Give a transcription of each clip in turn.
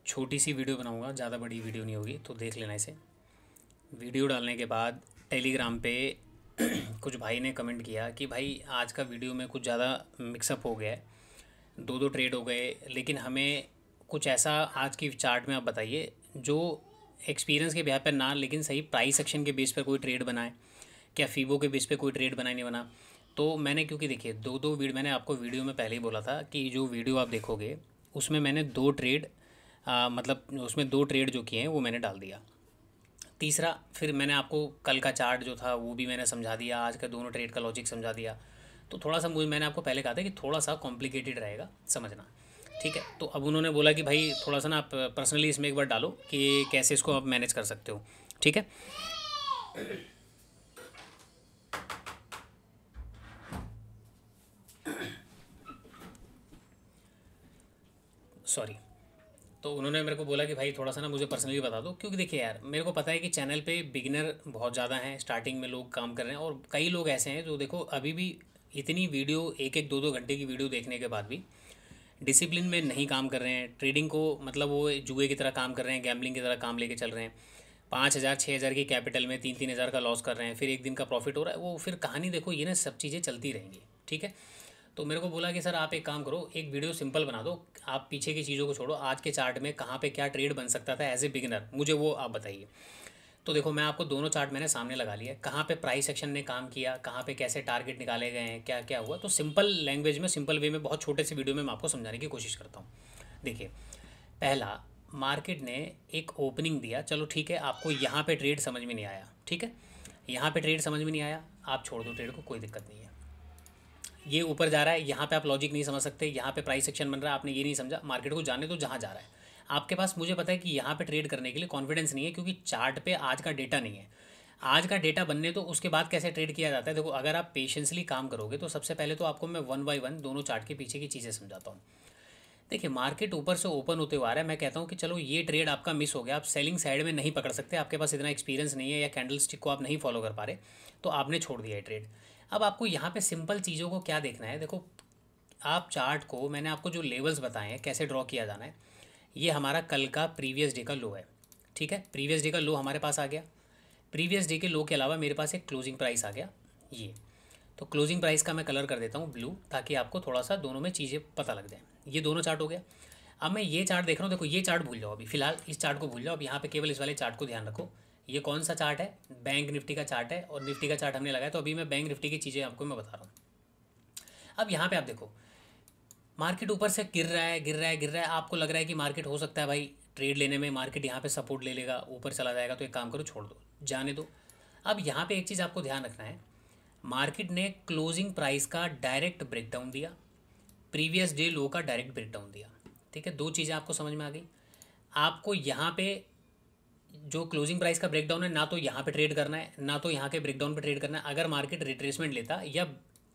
छोटी सी वीडियो बनाऊंगा, ज़्यादा बड़ी वीडियो नहीं होगी, तो देख लेना इसे। वीडियो डालने के बाद टेलीग्राम पे कुछ भाई ने कमेंट किया कि भाई आज का वीडियो में कुछ ज़्यादा मिक्सअप हो गया है, दो दो ट्रेड हो गए, लेकिन हमें कुछ ऐसा आज की चार्ट में आप बताइए जो एक्सपीरियंस के ब्याह पर ना, लेकिन सही प्राइस एक्शन के बेस पर कोई ट्रेड बनाए, क्या फीबो के बेस पे कोई ट्रेड बना नहीं बना। तो मैंने, क्योंकि देखिए दो दो वीडियो मैंने आपको वीडियो में पहले ही बोला था कि जो वीडियो आप देखोगे उसमें मैंने दो ट्रेड मतलब उसमें दो ट्रेड जो किए हैं वो मैंने डाल दिया। तीसरा फिर मैंने आपको कल का चार्ट जो था वो भी मैंने समझा दिया, आज का दोनों ट्रेड का लॉजिक समझा दिया। तो थोड़ा सा मुझे, मैंने आपको पहले कहा था कि थोड़ा सा कॉम्प्लिकेटेड रहेगा समझना, ठीक है। तो अब उन्होंने बोला कि भाई थोड़ा सा ना आप पर्सनली इसमें एक बार डालो कि कैसे इसको आप मैनेज कर सकते हो, ठीक है। सॉरी। तो उन्होंने मेरे को बोला कि भाई थोड़ा सा ना मुझे पर्सनली बता दो, क्योंकि देखिए यार मेरे को पता है कि चैनल पे बिगिनर बहुत ज़्यादा हैं, स्टार्टिंग में लोग काम कर रहे हैं, और कई लोग ऐसे हैं जो देखो अभी भी इतनी वीडियो, एक एक दो दो घंटे की वीडियो देखने के बाद भी डिसिप्लिन में नहीं काम कर रहे हैं। ट्रेडिंग को मतलब वो जुए की तरह काम कर रहे हैं, गैम्बलिंग की तरह काम लेके चल रहे हैं। 5,000 6,000 की कैपिटल में 3-3 हज़ार का लॉस कर रहे हैं, फिर एक दिन का प्रॉफिट हो रहा है। वो फिर कहानी देखो, ये ना सब चीज़ें चलती रहेंगी, ठीक है। तो मेरे को बोला कि सर आप एक काम करो, एक वीडियो सिंपल बना दो, आप पीछे की चीज़ों को छोड़ो, आज के चार्ट में कहाँ पे क्या ट्रेड बन सकता था एज ए बिगिनर, मुझे वो आप बताइए। तो देखो मैं आपको दोनों चार्ट मैंने सामने लगा लिया, कहाँ पे प्राइस एक्शन ने काम किया, कहाँ पे कैसे टारगेट निकाले गए हैं, क्या क्या हुआ। तो सिंपल लैंग्वेज में, सिंपल वे में, बहुत छोटे से वीडियो में मैं आपको समझाने की कोशिश करता हूँ। देखिए, पहला, मार्केट ने एक ओपनिंग दिया, चलो ठीक है, आपको यहाँ पे ट्रेड समझ में नहीं आया, ठीक है, यहाँ पे ट्रेड समझ में नहीं आया, आप छोड़ दो ट्रेड को, कोई दिक्कत नहीं है। ये ऊपर जा रहा है, यहाँ पे आप लॉजिक नहीं समझ सकते, यहाँ पे प्राइस एक्शन बन रहा है, आपने ये नहीं समझा, मार्केट को जाने दो जहाँ जा रहा है। आपके पास, मुझे पता है कि यहाँ पे ट्रेड करने के लिए कॉन्फिडेंस नहीं है, क्योंकि चार्ट पे आज का डेटा नहीं है। आज का डेटा बनने तो उसके बाद कैसे ट्रेड किया जाता है। देखो अगर आप पेशेंसली काम करोगे तो सबसे पहले तो आपको मैं वन बाय वन दोनों चार्ट के पीछे की चीज़ें समझाता हूँ। देखिए, मार्केट ऊपर से ओपन होते हुआ आ रहा है, मैं कहता हूँ कि चलो ये ट्रेड आपका मिस हो गया, आप सेलिंग साइड में नहीं पकड़ सकते, आपके पास इतना एक्सपीरियंस नहीं है, या कैंडल स्टिक को आप नहीं फॉलो कर पा रहे, तो आपने छोड़ दिया है ट्रेड। अब आपको यहाँ पे सिंपल चीज़ों को क्या देखना है। देखो, आप चार्ट को, मैंने आपको जो लेवल्स बताए हैं कैसे ड्रॉ किया जाना है, ये हमारा कल का प्रीवियस डे का लो है, ठीक है। प्रीवियस डे का लो हमारे पास आ गया। प्रीवियस डे के लो के अलावा मेरे पास एक क्लोजिंग प्राइस आ गया, ये। तो क्लोजिंग प्राइस का मैं कलर कर देता हूँ ब्लू, ताकि आपको थोड़ा सा दोनों में चीज़ें पता लग जाए। ये दोनों चार्ट हो गया। अब मैं ये चार्ट देख रहा हूँ, देखो ये चार्ट भूल जाओ अभी फ़िलहाल, इस चार्ट को भूल जाओ, अब यहाँ पे केवल इस वाले चार्ट को ध्यान रखो। ये कौन सा चार्ट है, बैंक निफ्टी का चार्ट है, और निफ्टी का चार्ट हमने लगाया, तो अभी मैं बैंक निफ्टी की चीज़ें आपको मैं बता रहा हूँ। अब यहाँ पे आप देखो, मार्केट ऊपर से गिर रहा है, गिर रहा है, गिर रहा है, आपको लग रहा है कि मार्केट हो सकता है भाई ट्रेड लेने में मार्केट यहाँ पे सपोर्ट ले लेगा, ऊपर चला जाएगा, तो एक काम करो, छोड़ दो, जाने दो। अब यहाँ पे एक चीज़ आपको ध्यान रखना है, मार्केट ने क्लोजिंग प्राइस का डायरेक्ट ब्रेकडाउन दिया, प्रीवियस डे लो का डायरेक्ट ब्रेकडाउन दिया, ठीक है। दो चीज़ें आपको समझ में आ गई। आपको यहाँ पे जो क्लोजिंग प्राइस का ब्रेकडाउन है, ना तो यहाँ पे ट्रेड करना है, ना तो यहाँ के ब्रेकडाउन पे ट्रेड करना है। अगर मार्केट रिट्रेसमेंट लेता या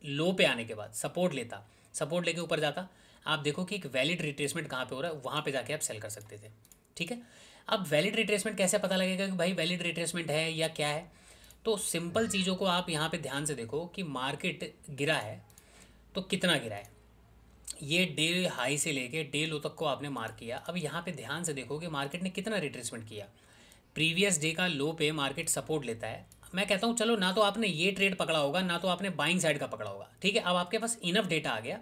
लो पे आने के बाद सपोर्ट लेता, सपोर्ट लेके ऊपर जाता, आप देखो कि एक वैलिड रिट्रेसमेंट कहाँ पे हो रहा है, वहाँ पे जाके आप सेल कर सकते थे, ठीक है। अब वैलिड रिट्रेसमेंट कैसे पता लगेगा कि भाई वैलिड रिट्रेसमेंट है या क्या है। तो सिंपल चीज़ों को आप यहाँ पे ध्यान से देखो कि मार्केट गिरा है तो कितना गिरा है। ये डे हाई से लेके डे लो तक को आपने मार्क किया। अब यहाँ पे ध्यान से देखो कि मार्केट ने कितना रिट्रेसमेंट किया। प्रीवियस डे का लो पे मार्केट सपोर्ट लेता है। मैं कहता हूँ चलो, ना तो आपने ये ट्रेड पकड़ा होगा, ना तो आपने बाइंग साइड का पकड़ा होगा, ठीक है। अब आपके पास इनफ डेटा आ गया,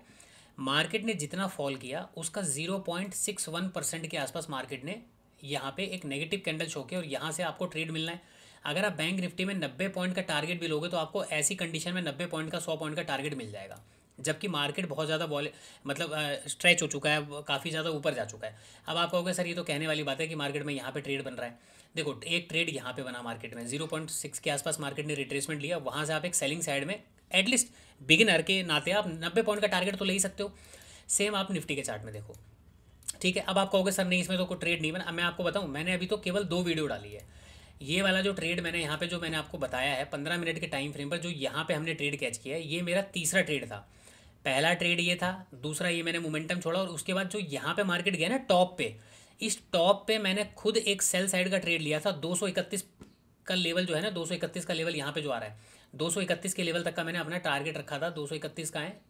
मार्केट ने जितना फॉल किया उसका 0.61% के आसपास मार्केट ने यहाँ पे एक नेगेटिव कैंडल शो किया, और यहाँ से आपको ट्रेड मिलना है। अगर आप बैंक निफ्टी में 90 पॉइंट का टारगेट भी लोगे तो आपको ऐसी कंडीशन में 90 पॉइंट का 100 पॉइंट का टारगेट मिल जाएगा, जबकि मार्केट बहुत ज़्यादा मतलब स्ट्रेच हो चुका है, काफ़ी ज़्यादा ऊपर जा चुका है। अब आप कहोगे सर ये तो कहने वाली बात है कि मार्केट में यहाँ पे ट्रेड बन रहा है। देखो, एक ट्रेड यहाँ पे बना मार्केट में, 0.6 के आसपास मार्केट ने रिट्रेसमेंट लिया, वहाँ से आप एक सेलिंग साइड में, एटलीस्ट बिगिनर के नाते आप 90 पॉइंट का टारगेट तो ले ही सकते हो। सेम आप निफ्टी के चार्ट में देखो, ठीक है। अब आप कहोगे सर नहीं इसमें तो कोई ट्रेड नहीं बना। अब मैं आपको बताऊँ, मैंने अभी तो केवल 2 वीडियो डाली है। ये वाला जो ट्रेड मैंने यहाँ पे, जो मैंने आपको बताया है 15 मिनट के टाइम फ्रेम पर, जो यहाँ पे हमने ट्रेड कैच किया है, ये मेरा तीसरा ट्रेड था। पहला ट्रेड ये था, दूसरा ये मैंने मोमेंटम छोड़ा, और उसके बाद जो यहाँ पे मार्केट गया ना टॉप पे, इस टॉप पे मैंने खुद एक सेल साइड का ट्रेड लिया था। 231 का लेवल जो है ना, 231 का लेवल यहाँ पे जो आ रहा है, 231 के लेवल तक का मैंने अपना टारगेट रखा था। 231 का है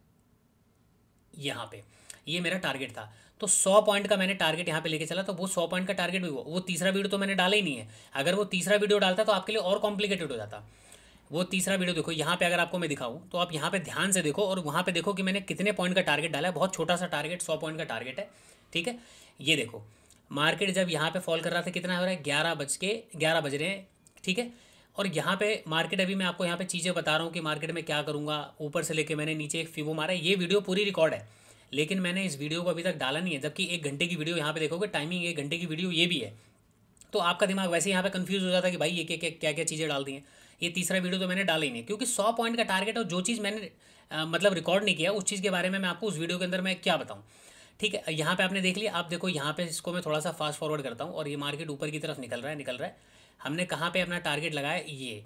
यहाँ पे, ये मेरा टारगेट था। तो 100 पॉइंट का मैंने टारगेट यहाँ पे लेके चला, तो वो 100 पॉइंट का टारगेट भी हुआ। वो तीसरा वीडियो तो मैंने डाला ही नहीं है, अगर वो तीसरा वीडियो डालता तो आपके लिए और कॉम्प्लिकेटेड हो जाता। वो तीसरा वीडियो देखो, यहाँ पे अगर आपको मैं दिखाऊं तो आप यहाँ पे ध्यान से देखो और वहाँ पे देखो कि मैंने कितने पॉइंट का टारगेट डाला है। बहुत छोटा सा टारगेट, 100 पॉइंट का टारगेट है, ठीक है। ये देखो मार्केट जब यहाँ पे फॉल कर रहा था कितना हो रहा है, 11 बज रहे हैं, ठीक है। और यहाँ पे मार्केट, अभी मैं आपको यहाँ पे चीज़ें बता रहा हूँ कि मार्केट में क्या करूँगा, ऊपर से लेके मैंने नीचे एक फीवो मारा है। ये वीडियो पूरी रिकॉर्ड है, लेकिन मैंने इस वीडियो को अभी तक डाला नहीं है, जबकि 1 घंटे की वीडियो यहाँ पे देखोगे, टाइमिंग 1 घंटे की वीडियो ये भी है। तो आपका दिमाग वैसे यहाँ पे कंफ्यूज हो जाता है कि भाई ये क्या क्या चीज़ें डाल दी हैं। ये तीसरा वीडियो तो मैंने डाला ही नहीं, क्योंकि 100 पॉइंट का टारगेट और जो चीज़ मैंने मतलब रिकॉर्ड नहीं किया उस चीज़ के बारे में मैं आपको उस वीडियो के अंदर मैं क्या बताऊँ, ठीक है। यहाँ पे आपने देख लिया, आप देखो यहाँ पे इसको मैं थोड़ा सा फास्ट फॉरवर्ड करता हूँ और ये मार्केट ऊपर की तरफ निकल रहा है। हमने कहाँ पे अपना टारगेट लगाया, ये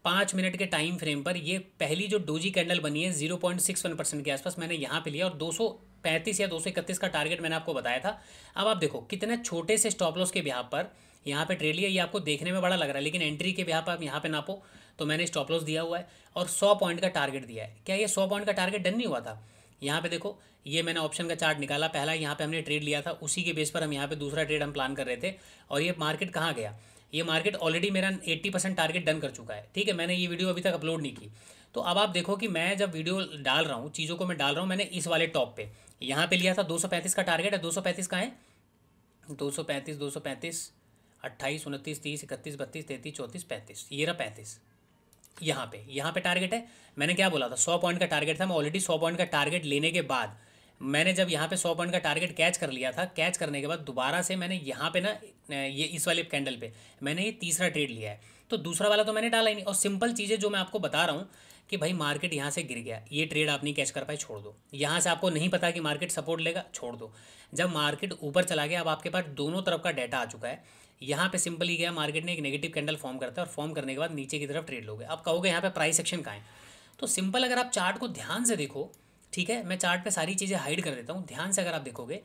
5 मिनट के टाइम फ्रेम पर ये पहली जो डोजी कैंडल बनी है 0.61% के आसपास मैंने यहाँ पे लिया और 235 या 231 का टारगेट मैंने आपको बताया था। अब आप देखो कितने छोटे से स्टॉप लॉस के बिहाफ पर यहाँ पे ट्रेड लिया। ये आपको देखने में बड़ा लग रहा है, लेकिन एंट्री के बिहाफ पर आप यहाँ पे नापो तो मैंने स्टॉप लॉस दिया हुआ है और 100 पॉइंट का टारगेट दिया है। क्या ये 100 पॉइंट का टारगेट डन नहीं हुआ था? यहाँ पे देखो, ये मैंने ऑप्शन का चार्ट निकाला, पहला यहाँ पे हमने ट्रेड लिया था, उसी के बेस पर हम यहाँ पे दूसरा ट्रेड हम प्लान कर रहे थे। और ये मार्केट कहाँ गया, ये मार्केट ऑलरेडी मेरा 80% टारगेट डन कर चुका है, ठीक है। मैंने ये वीडियो अभी तक अपलोड नहीं की। तो अब आप देखो कि मैं जब वीडियो डाल रहा हूँ, चीज़ों को मैं डाल रहा हूँ, मैंने इस वाले टॉप पे यहाँ पे लिया था 235 का टारगेट है। 235 का है, 235, 28, 29, 30, 31, 32, 33, 34, 35, ये रहा 35। यहाँ पे टारगेट है। मैंने क्या बोला था, 100 पॉइंट का टारगेट था। मैं ऑलरेडी 100 पॉइंट का टारगेट लेने के बाद मैंने जब यहाँ पे 100 पॉइंट का टारगेट कैच कर लिया था, कैच करने के बाद दोबारा से मैंने यहाँ पे ना ये इस वाले कैंडल पे मैंने ये तीसरा ट्रेड लिया है। तो दूसरा वाला तो मैंने डाला ही नहीं। और सिंपल चीज़ें जो मैं आपको बता रहा हूँ कि भाई मार्केट यहाँ से गिर गया, ये ट्रेड आप नहीं कैच कर पाए, छोड़ दो। यहाँ से आपको नहीं पता कि मार्केट सपोर्ट लेगा, छोड़ दो। जब मार्केट ऊपर चला गया, अब आपके पास दोनों तरफ का डाटा आ चुका है। यहाँ पे सिंपली गया, मार्केट ने एक नेगेटिव कैंडल फॉर्म करता है और फॉर्म करने के बाद नीचे की तरफ ट्रेड लोगे। आप कहोगे यहाँ पे प्राइस एक्शन कहाँ है? तो सिंपल, अगर आप चार्ट को ध्यान से देखो, ठीक है, मैं चार्ट पे सारी चीज़ें हाइड कर देता हूँ, ध्यान से अगर आप देखोगे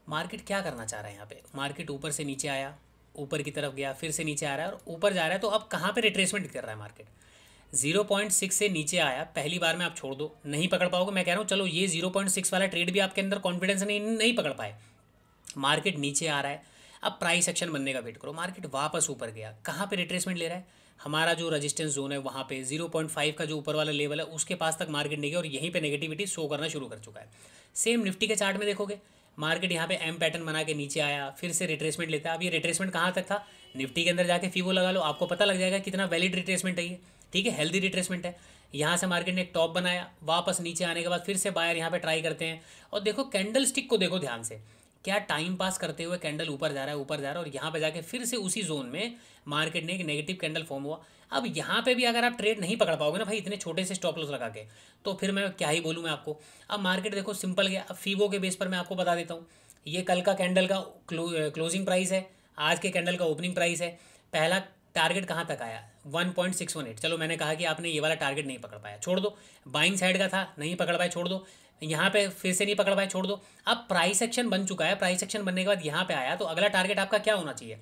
मार्केट क्या करना चाह रहा है। यहाँ पे मार्केट ऊपर से नीचे आया, ऊपर की तरफ गया, फिर से नीचे आ रहा है और ऊपर जा रहा है। तो अब कहाँ पे रिट्रेसमेंट कर रहा है मार्केट? 0.6 से नीचे आया, पहली बार में आप छोड़ दो, नहीं पकड़ पाओगे। मैं कह रहा हूँ चलो ये 0.6 वाला ट्रेड भी आपके अंदर कॉन्फिडेंस नहीं पकड़ पाए, मार्केट नीचे आ रहा है, अब प्राइस एक्शन बनने का वेट करो। मार्केट वापस ऊपर गया, कहाँ पे रिट्रेसमेंट ले रहा है? हमारा जो रेजिस्टेंस जोन है वहाँ पे 0.5 का जो ऊपर वाला लेवल है उसके पास तक मार्केट नहीं गया और यहीं पे नेगेटिविटी शो करना शुरू कर चुका है। सेम निफ्टी के चार्ट में देखोगे, मार्केट यहाँ पे एम पैटर्न बना के नीचे आया, फिर से रिट्रेसमेंट लेता है। अब ये रिट्रेसमेंट कहाँ तक था? निफ्टी के अंदर जाके फीवो लगा लो, आपको पता लग जाएगा कितना वैलिड रिट्रेसमेंट है ये, ठीक है, हेल्दी रिट्रेसमेंट है। यहाँ से मार्केट ने एक टॉप बनाया, वापस नीचे आने के बाद फिर से बायर यहाँ पे ट्राई करते हैं। और देखो कैंडल स्टिक को देखो ध्यान से, क्या टाइम पास करते हुए कैंडल ऊपर जा रहा है, ऊपर जा रहा है और यहाँ पे जाके फिर से उसी जोन में मार्केट ने एक नेगेटिव कैंडल फॉर्म हुआ। अब यहाँ पे भी अगर आप ट्रेड नहीं पकड़ पाओगे ना भाई इतने छोटे से स्टॉप लॉस लगा के, तो फिर मैं क्या ही बोलूँ मैं आपको। अब मार्केट देखो सिंपल गया। अब फीवो के बेस पर मैं आपको बता देता हूँ, ये कल का कैंडल का क्लोजिंग प्राइस है, आज के कैंडल का ओपनिंग प्राइस है। पहला टारगेट कहाँ तक आया? 1.618। चलो मैंने कहा कि आपने ये वाला टारगेट नहीं पकड़ पाया, छोड़ दो। बाइंग साइड का था, नहीं पकड़ पाए, छोड़ दो। यहाँ पे फिर से नहीं पकड़ पाए, छोड़ दो। अब प्राइस एक्शन बन चुका है, प्राइस एक्शन बनने के बाद यहाँ पे आया, तो अगला टारगेट आपका क्या होना चाहिए?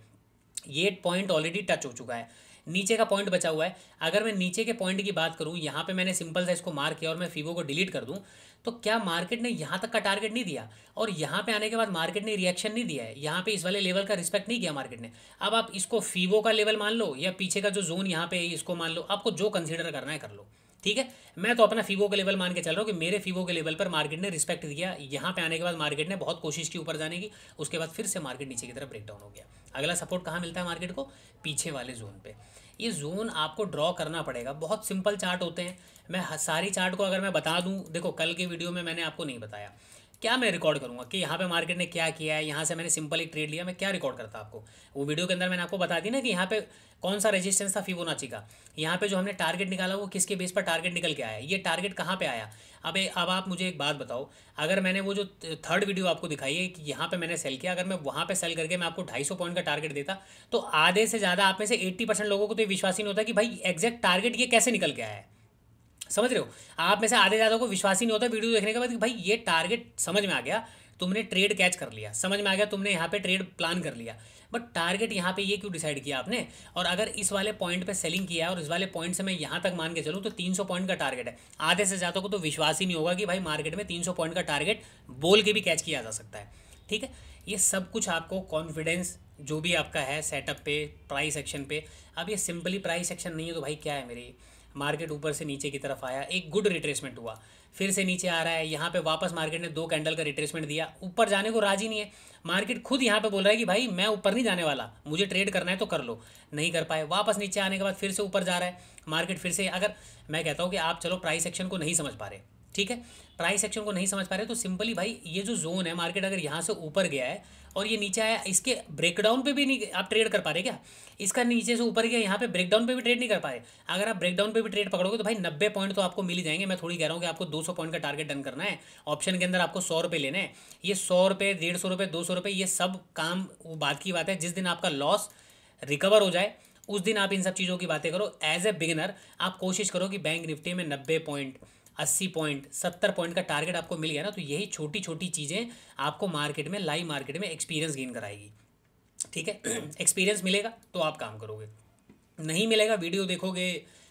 ये पॉइंट ऑलरेडी टच हो चुका है, नीचे का पॉइंट बचा हुआ है। अगर मैं नीचे के पॉइंट की बात करूँ, यहाँ पे मैंने सिंपल सा इसको मार्क किया और मैं फीवो को डिलीट कर दूँ, तो क्या मार्केट ने यहाँ तक का टारगेट नहीं दिया? और यहाँ पे आने के बाद मार्केट ने रिएक्शन नहीं दिया है, यहाँ पे इस वाले लेवल का रिस्पेक्ट नहीं किया मार्केट ने। अब आप इसको फीवो का लेवल मान लो या पीछे का जो जोन यहाँ पे है इसको मान लो, आपको जो कंसीडर करना है कर लो, ठीक है। मैं तो अपना फीवो के लेवल मान के चल रहा हूँ कि मेरे फीवो के लेवल पर मार्केट ने रिस्पेक्ट दिया। यहाँ पे आने के बाद मार्केट ने बहुत कोशिश की ऊपर जाने की, उसके बाद फिर से मार्केट नीचे की तरफ ब्रेक डाउन हो गया। अगला सपोर्ट कहाँ मिलता है मार्केट को? पीछे वाले जोन पे। ये जोन आपको ड्रॉ करना पड़ेगा, बहुत सिंपल चार्ट होते हैं। मैं सारी चार्ट को अगर मैं बता दूं, देखो कल के वीडियो में मैंने आपको नहीं बताया, क्या मैं रिकॉर्ड करूंगा कि यहाँ पे मार्केट ने क्या किया है, यहाँ से मैंने सिंपल एक ट्रेड लिया, मैं क्या रिकॉर्ड करता आपको? वो वीडियो के अंदर मैंने आपको बता दी ना कि यहाँ पे कौन सा रेजिस्टेंस था फिबोनाची का, यहाँ पे जो हमने टारगेट निकाला वो किसके बेस पर टारगेट निकल के आया, ये टारगेट कहाँ पे आया। अब आप मुझे एक बात बताओ, अगर मैंने वो जो थर्ड वीडियो आपको दिखाई है कि यहाँ पे मैंने सेल किया, अगर मैं वहाँ पे सेल करके मैं आपको 250 पॉइंट का टारगेट देता, तो आधे से ज़्यादा आप में से 80% लोगों को तो ये विश्वास ही नहीं होता कि भाई एग्जैक्ट टारगेट ये कैसे निकल के आया है। समझ रहे हो? आप में से आधे ज़्यादा को विश्वास ही नहीं होता वीडियो देखने के बाद कि भाई ये टारगेट समझ में आ गया, तुमने ट्रेड कैच कर लिया, समझ में आ गया, तुमने यहाँ पे ट्रेड प्लान कर लिया, बट टारगेट यहाँ पे ये क्यों डिसाइड किया आपने? और अगर इस वाले पॉइंट पे सेलिंग किया है और इस वाले पॉइंट से मैं यहाँ तक मान के चलूँ तो 300 पॉइंट का टारगेट है, आधे से ज़्यादा को तो विश्वास ही नहीं होगा कि भाई मार्केट में 300 पॉइंट का टारगेट बोल के भी कैच किया जा सकता है। ठीक है। ये सब कुछ आपको कॉन्फिडेंस जो भी आपका है सेटअप पे, प्राइस एक्शन पे। अब ये सिंपली प्राइस एक्शन नहीं है तो भाई क्या है मेरी, मार्केट ऊपर से नीचे की तरफ आया, एक गुड रिट्रेसमेंट हुआ, फिर से नीचे आ रहा है, यहाँ पे वापस मार्केट ने 2 कैंडल का रिट्रेसमेंट दिया, ऊपर जाने को राजी नहीं है। मार्केट खुद यहाँ पे बोल रहा है कि भाई मैं ऊपर नहीं जाने वाला, मुझे ट्रेड करना है तो कर लो, नहीं कर पाए। वापस नीचे आने के बाद फिर से ऊपर जा रहा है मार्केट, फिर से। अगर मैं कहता हूँ कि आप चलो प्राइस एक्शन को नहीं समझ पा रहे, ठीक है, प्राइस एक्शन को नहीं समझ पा रहे, तो सिंपली भाई ये जो जोन है, मार्केट अगर यहाँ से ऊपर गया है और ये नीचे आया, इसके ब्रेकडाउन पे भी नहीं आप ट्रेड कर पा रहे क्या? इसका नीचे से ऊपर गया, यहाँ पे ब्रेकडाउन पे भी ट्रेड नहीं कर पा रहे। अगर आप ब्रेकडाउन पे भी ट्रेड पकड़ोगे तो भाई 90 पॉइंट तो आपको मिल ही जाएंगे। मैं थोड़ी कह रहा हूँ कि आपको 200 पॉइंट का टारगेट डन करना है, ऑप्शन के अंदर आपको 100 रुपये लेने हैं। ये 100 रुपये, 150 रुपये, 200 रुपये, ये सब काम वो बात की बात है। जिस दिन आपका लॉस रिकवर हो जाए उस दिन आप इन सब चीज़ों की बातें करो। एज ए बिगिनर आप कोशिश करो कि बैंक निफ्टी में 90 पॉइंट, 80 पॉइंट, 70 पॉइंट का टारगेट आपको मिल गया ना, तो यही छोटी छोटी चीज़ें आपको मार्केट में, लाइव मार्केट में एक्सपीरियंस गेन कराएगी, ठीक है। एक्सपीरियंस मिलेगा तो आप काम करोगे, नहीं मिलेगा वीडियो देखोगे,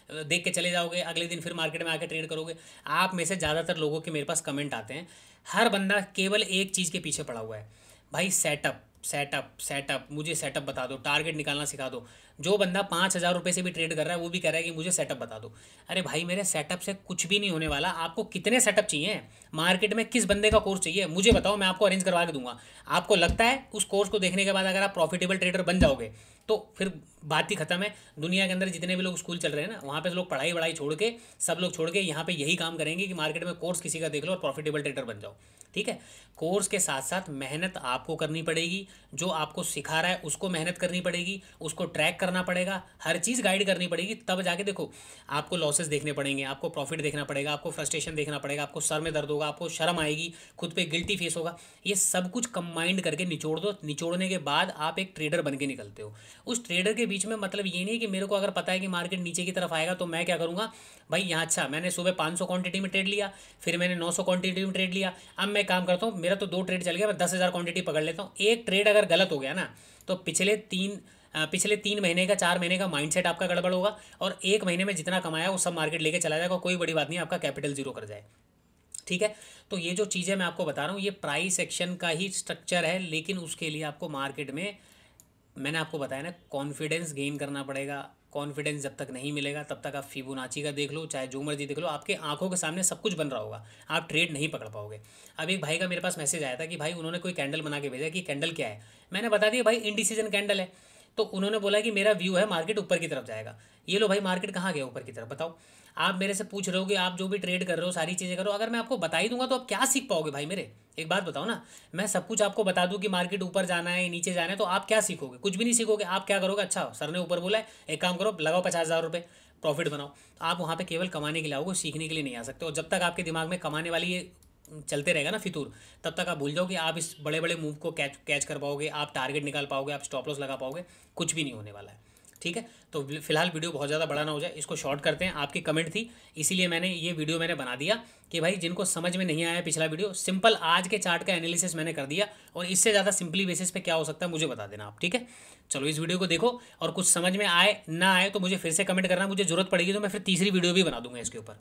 देख के चले जाओगे, अगले दिन फिर मार्केट में आके ट्रेड करोगे। आप में से ज़्यादातर लोगों के मेरे पास कमेंट आते हैं, हर बंदा केवल एक चीज़ के पीछे पड़ा हुआ है, भाई सेटअप सेटअप सेटअप, मुझे सेटअप बता दो, टारगेट निकालना सिखा दो। जो बंदा 5,000 रुपये से भी ट्रेड कर रहा है वो भी कह रहा है कि मुझे सेटअप बता दो। अरे भाई मेरे सेटअप से कुछ भी नहीं होने वाला। आपको कितने सेटअप चाहिए मार्केट में, किस बंदे का कोर्स चाहिए मुझे बताओ, मैं आपको अरेंज करवा के दूंगा। आपको लगता है उस कोर्स को देखने के बाद अगर आप प्रॉफिटेबल ट्रेडर बन जाओगे तो फिर बात ही खत्म है। दुनिया के अंदर जितने भी लोग स्कूल चल रहे हैं ना, वहाँ पे लोग पढ़ाई वढ़ाई छोड़ के, सब लोग छोड़ के यहाँ पे यही काम करेंगे कि मार्केट में कोर्स किसी का देख लो और प्रॉफिटेबल ट्रेडर बन जाओ, ठीक है। कोर्स के साथ साथ मेहनत आपको करनी पड़ेगी, जो आपको सिखा रहा है उसको मेहनत करनी पड़ेगी, उसको ट्रैक करना पड़ेगा, हर चीज़ गाइड करनी पड़ेगी, तब जाके देखो आपको लॉसेस देखने पड़ेंगे, आपको प्रॉफिट देखना पड़ेगा, आपको फ्रस्ट्रेशन देखना पड़ेगा, आपको सर में दर्द होगा, आपको शर्म आएगी, खुद पे गिल्टी फेस होगा। ये सब कुछ कंबाइंड करके निचोड़ दो, निचोड़ने के बाद आप एक ट्रेडर बन के निकलते हो। उस ट्रेडर के बीच में मतलब ये नहीं है कि मेरे को अगर पता है कि मार्केट नीचे की तरफ आएगा तो मैं क्या करूँगा भाई, यहाँ अच्छा मैंने सुबह 500 क्वांटिटी में ट्रेड लिया, फिर मैंने 900 क्वांटिटी में ट्रेड लिया, अब मैं काम करता हूँ, मेरा तो 2 ट्रेड चल गया, मैं 10,000 क्वांटिटी पकड़ लेता हूँ। एक ट्रेड अगर गलत हो गया ना तो पिछले 3 महीने का, 4 महीने का माइंडसेट आपका गड़बड़ होगा, और 1 महीने में जितना कमाया वो सब मार्केट लेके चला जाएगा। कोई बड़ी बात नहीं, आपका कैपिटल जीरो कर जाए, ठीक है। तो ये जो चीज़ें मैं आपको बता रहा हूँ ये प्राइस एक्शन का ही स्ट्रक्चर है, लेकिन उसके लिए आपको मार्केट में, मैंने आपको बताया ना, कॉन्फिडेंस गेन करना पड़ेगा। कॉन्फिडेंस जब तक नहीं मिलेगा तब तक आप फिबोनाची का देख लो, चाहे जो मर्जी देख लो, आपके आंखों के सामने सब कुछ बन रहा होगा, आप ट्रेड नहीं पकड़ पाओगे। अब एक भाई का मेरे पास मैसेज आया था कि भाई उन्होंने कोई कैंडल बना के भेजा कि कैंडल क्या है, मैंने बता दिया भाई इंडिसीजन कैंडल है। तो उन्होंने बोला कि मेरा व्यू है मार्केट ऊपर की तरफ जाएगा। ये लो भाई, मार्केट कहाँ गया ऊपर की तरफ, बताओ। आप मेरे से पूछ रहे हो कि आप जो भी ट्रेड कर रहे हो सारी चीज़ें करो, अगर मैं आपको बता ही दूंगा तो आप क्या सीख पाओगे भाई मेरे? एक बात बताओ ना, मैं सब कुछ आपको बता दूं कि मार्केट ऊपर जाना है नीचे जाना है, तो आप क्या सीखोगे? कुछ भी नहीं सीखोगे। आप क्या करोगे, अच्छा सर ने ऊपर बोला है, एक काम करो लगाओ 50,000 रुपये, प्रॉफिट बनाओ। आप वहाँ पे केवल कमाने के लिए आओगे, सीखने के लिए नहीं आ सकते। और जब तक आपके दिमाग में कमाने वाली ये चलते रहेगा ना फितूर, तब तक आप भूल जाओ कि आप इस बड़े बड़े मूव को कैच कर पाओगे, आप टारगेट निकाल पाओगे, आप स्टॉप लॉस लगा पाओगे, कुछ भी नहीं होने वाला है, ठीक है। तो फिलहाल वीडियो बहुत ज़्यादा बड़ा ना हो जाए, इसको शॉर्ट करते हैं। आपकी कमेंट थी इसीलिए मैंने ये वीडियो मैंने बना दिया कि भाई जिनको समझ में नहीं आया पिछला वीडियो, सिंपल आज के चार्ट का एनालिसिस मैंने कर दिया, और इससे ज़्यादा सिंपली बेसिस पे क्या हो सकता है मुझे बता देना आप, ठीक है। चलो इस वीडियो को देखो, और कुछ समझ में आए ना आए तो मुझे फिर से कमेंट करना, मुझे ज़रूरत पड़ेगी तो मैं फिर तीसरी वीडियो भी बना दूंगा इसके ऊपर।